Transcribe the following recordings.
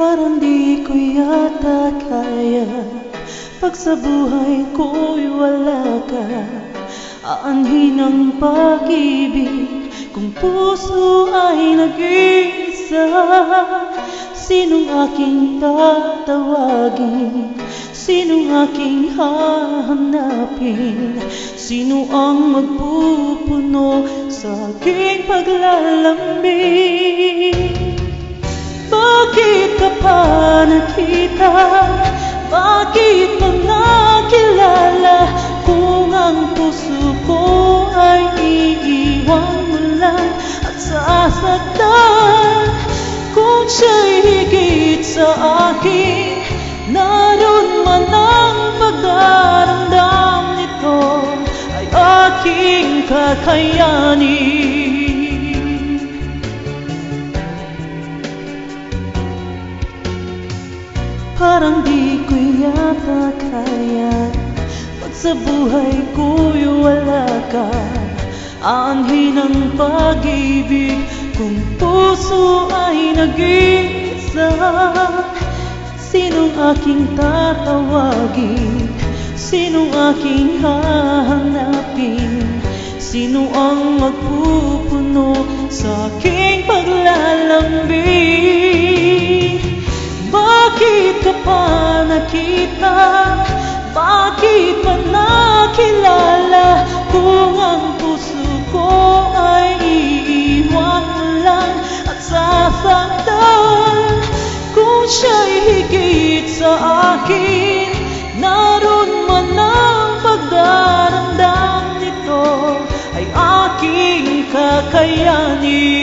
Parang di ko yata kaya pag sa buhay ko'y wala ka. Aanhin ang pag-ibig kung puso ay nag-iisa. Sinong aking tatawagin? Sinong aking hahanapin? Sino ang magpupuno sa aking paglalambing? Bakit ka pa nakita? Bakit pa nakilala? Kung ang puso ko ay iiwan mo lang at sasaktan. Kung siya'y higit sa akin, naroon man ang pagdaramdam nito ay aking kakayanin. Parang di ko yata kaya pag sa buhay ko'y wala ka. Aanhin ang pag-ibig kung puso ay nag-iisa. Sinong aking tatawagin? Sinong aking hahanapin? Sino ang magpupuno sa aking paglalambing? Bakit ka pa nakita? Bakit pa nakilala? Kung ang puso ko ay iiwan mo lang at sasaktan. Kung siya'y higit sa akin, naroon man ang pagdaramdam nito ay aking kakayanin.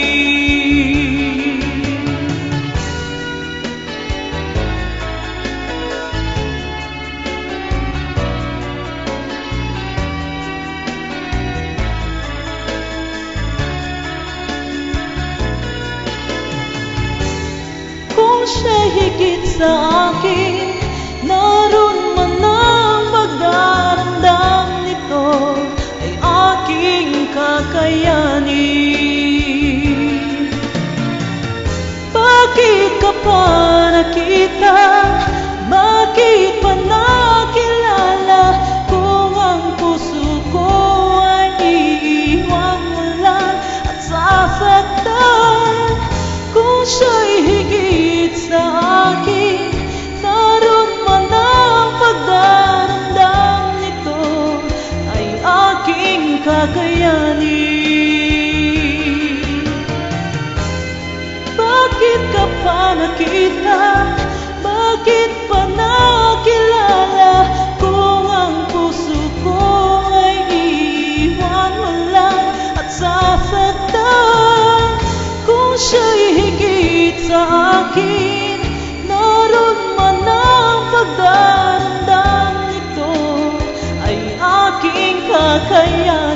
Kung siya'y higit sa akin, naroon man ang pagdaramdam nito ay aking kakayanin. Bakit ka pa nakita? Bakit pa nakilala? Kung ang puso ko ay iiwan mo lang at sasaktan. Kung siya'y higit sa akin, naroon man ang pagdaramdam nito ay aking kakayanin. Bakit ka pa nakita? Bakit pa nakilala? Kung ang puso ko ay iiwan mo lang at sasaktan. Kung siya'y higit sa akin, naroon man ang pagdaramdam nito ay aking kakayanin.